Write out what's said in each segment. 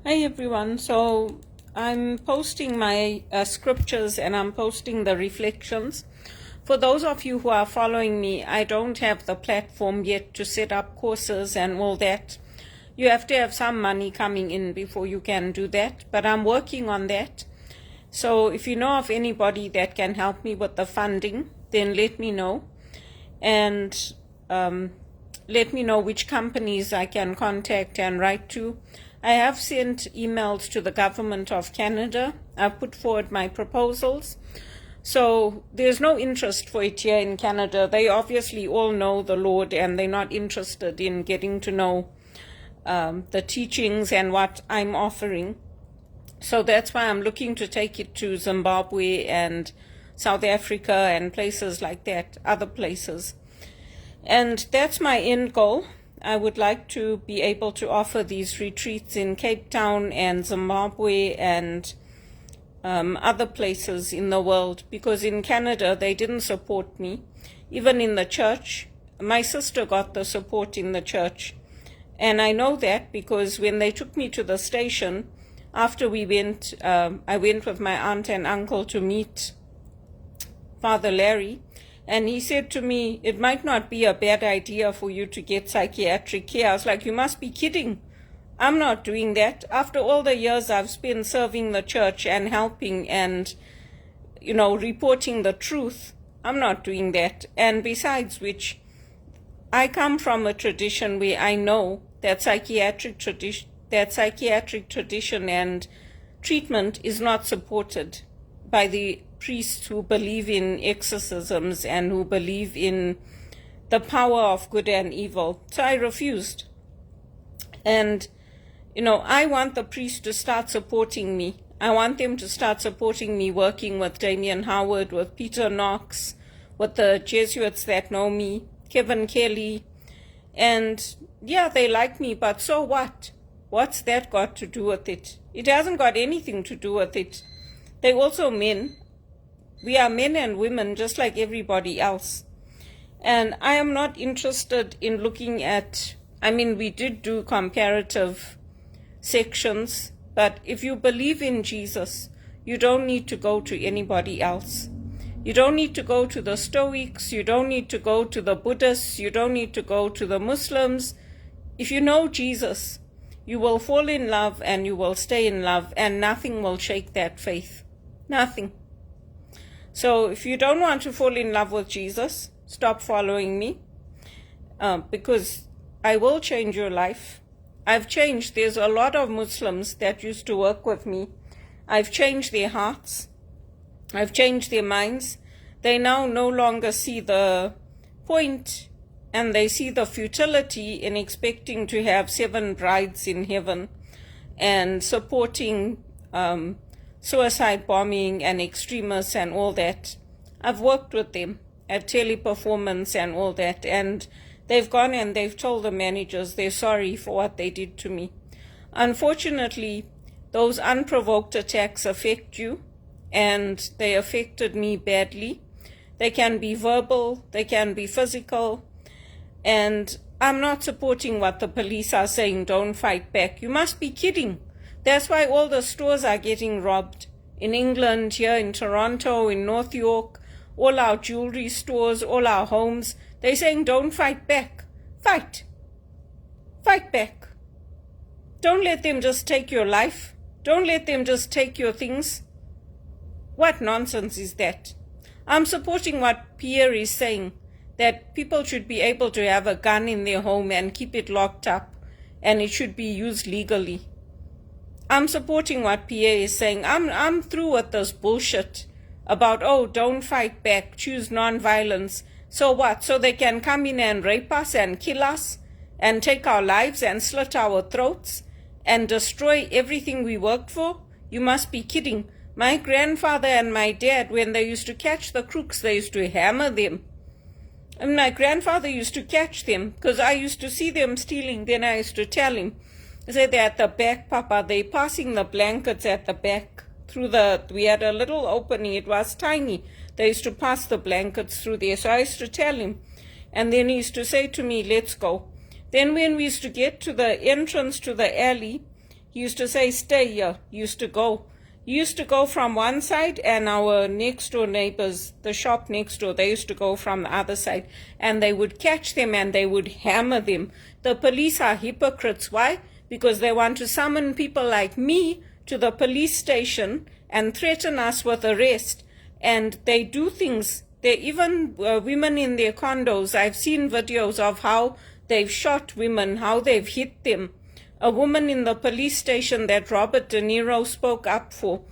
Hi everyone. So I'm posting my scriptures and I'm posting the reflections. For those of you who are following me, I don't have the platform yet to set up courses and all that. You have to have some money coming in before you can do that, but I'm working on that. So if you know of anybody that can help me with the funding, then let me know. And let me know which companies I can contact and write to. I have sent emails to the government of Canada. I've put forward my proposals. So there's no interest for it here in Canada. They obviously all know the Lord and they're not interested in getting to know the teachings and what I'm offering. So that's why I'm looking to take it to Zimbabwe and South Africa and places like that, other places. And that's my end goal. I would like to be able to offer these retreats in Cape Town and Zimbabwe and other places in the world, because in Canada they didn't support me. Even in the church, my sister got the support in the church. And I know that because when they took me to the station, after we went, I went with my aunt and uncle to meet Father Larry. And he said to me, it might not be a bad idea for you to get psychiatric care. I was like, you must be kidding. I'm not doing that. After all the years I've spent serving the church and helping and, reporting the truth, I'm not doing that. And besides which, I come from a tradition where I know that psychiatric tradition and treatment is not supported by the priests who believe in exorcisms and who believe in the power of good and evil. So I refused. And, I want the priests to start supporting me. I want them to start supporting me working with Damien Howard, with Peter Knox, with the Jesuits that know me, Kevin Kelly. And yeah, they like me, but so what? What's that got to do with it? It hasn't got anything to do with it. They're also men. We are men and women just like everybody else. And I am not interested in looking at, we did do comparative sections, but if you believe in Jesus, you don't need to go to anybody else. You don't need to go to the Stoics, you don't need to go to the Buddhists, you don't need to go to the Muslims. If you know Jesus, you will fall in love and you will stay in love, and nothing will shake that faith. Nothing. So if you don't want to fall in love with Jesus, stop following me, because I will change your life. I've changed. There's a lot of Muslims that used to work with me. I've changed their hearts. I've changed their minds. They now no longer see the point, and they see the futility in expecting to have 7 brides in heaven and supporting suicide bombing and extremists and all that. I've worked with them at Teleperformance and all that, and they've gone and they've told the managers they're sorry for what they did to me. Unfortunately, those unprovoked attacks affect you, and they affected me badly. They can be verbal, they can be physical, and I'm not supporting what the police are saying, don't fight back. You must be kidding. That's why all the stores are getting robbed. In England, here in Toronto, in North York, all our jewelry stores, all our homes, they're saying don't fight back. Fight. Fight back. Don't let them just take your life. Don't let them just take your things. What nonsense is that? I'm supporting what Pierre is saying, that people should be able to have a gun in their home and keep it locked up, and it should be used legally. I'm supporting what Pierre is saying. I'm through with this bullshit about, don't fight back, choose non-violence. So what? So they can come in and rape us and kill us and take our lives and slit our throats and destroy everything we worked for? You must be kidding. My grandfather and my dad, when they used to catch the crooks, they used to hammer them. And my grandfather used to catch them because I used to see them stealing. Then I used to tell him, I said, they're at the back, Papa. They're passing the blankets at the back we had a little opening. It was tiny. They used to pass the blankets through there. So I used to tell him. And then he used to say to me, let's go. Then when we used to get to the entrance to the alley, He used to say, stay here. He used to go from one side, and our next door neighbors, the shop next door, they used to go from the other side, and they would catch them and they would hammer them. The police are hypocrites. Why? Because they want to summon people like me to the police station and threaten us with arrest. And they do things. They even women in their condos. I've seen videos of how they've shot women, how they've hit them. A woman in the police station that Robert De Niro spoke up for,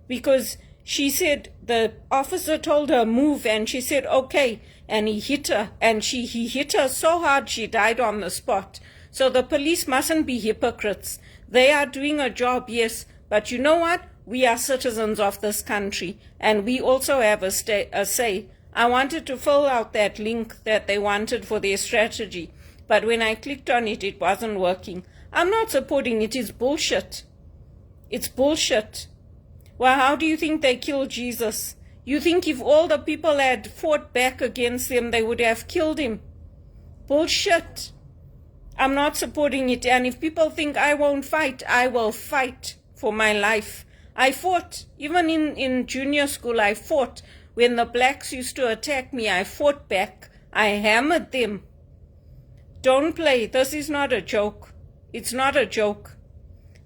because she said the officer told her move, and she said okay, and he hit her, and he hit her so hard she died on the spot. So the police mustn't be hypocrites. They are doing a job, yes, but you know what? We are citizens of this country, and we also have a say. I wanted to fill out that link that they wanted for their strategy, but when I clicked on it, it wasn't working. I'm not supporting it. It's bullshit. It's bullshit. Well, how do you think they killed Jesus? You think if all the people had fought back against them, they would have killed him? Bullshit. I'm not supporting it. And if people think I won't fight, I will fight for my life. I fought. Even in junior school, I fought. When the blacks used to attack me, I fought back. I hammered them. Don't play. This is not a joke. It's not a joke.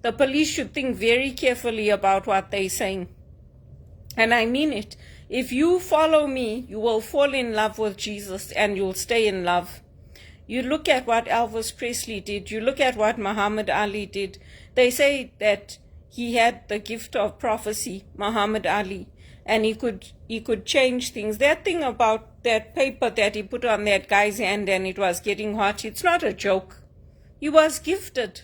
The police should think very carefully about what they're saying. And I mean it. If you follow me, you will fall in love with Jesus and you'll stay in love. You look at what Elvis Presley did. You look at what Muhammad Ali did. They say that he had the gift of prophecy, Muhammad Ali, and he could change things. That thing about that paper that he put on that guy's hand and it was getting hot, it's not a joke. He was gifted.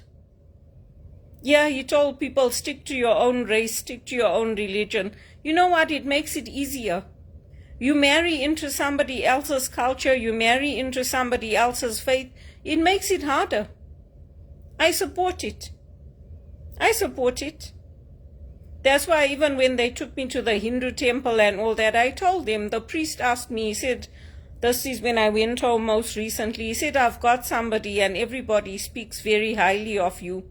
Yeah, he told people, stick to your own race, stick to your own religion. You know what? It makes it easier. You marry into somebody else's culture, you marry into somebody else's faith, it makes it harder. I support it. I support it. That's why even when they took me to the Hindu temple and all that, I told them, the priest asked me, he said, this is when I went home most recently, he said, I've got somebody and everybody speaks very highly of you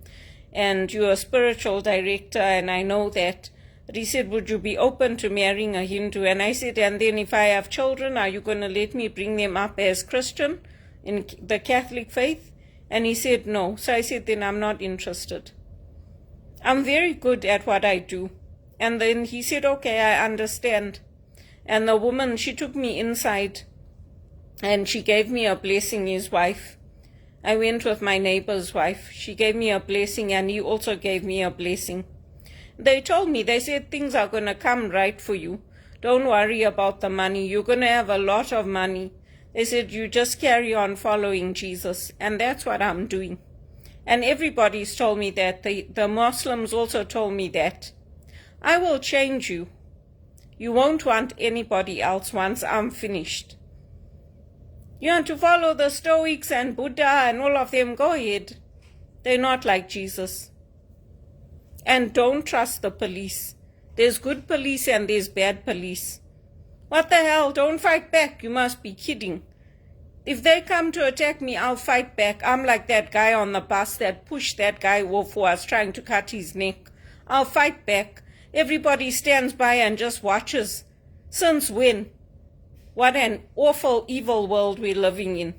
and you're a spiritual director and I know that. But he said, would you be open to marrying a Hindu? And I said, and then if I have children, are you going to let me bring them up as Christian in the Catholic faith? And he said, no. So I said, then I'm not interested. I'm very good at what I do. And then he said, okay, I understand. And the woman, she took me inside and she gave me a blessing, his wife. I went with my neighbor's wife. She gave me a blessing and he also gave me a blessing. They told me, they said, things are going to come right for you. Don't worry about the money. You're going to have a lot of money. They said, you just carry on following Jesus. And that's what I'm doing. And everybody's told me that. The Muslims also told me that. I will change you. You won't want anybody else once I'm finished. You want to follow the Stoics and Buddha and all of them, go ahead. They're not like Jesus. And don't trust the police. There's good police and there's bad police. What the hell? Don't fight back. You must be kidding. If they come to attack me, I'll fight back. I'm like that guy on the bus that pushed that guy off who was trying to cut his neck. I'll fight back. Everybody stands by and just watches. Since when? What an awful, evil world we're living in.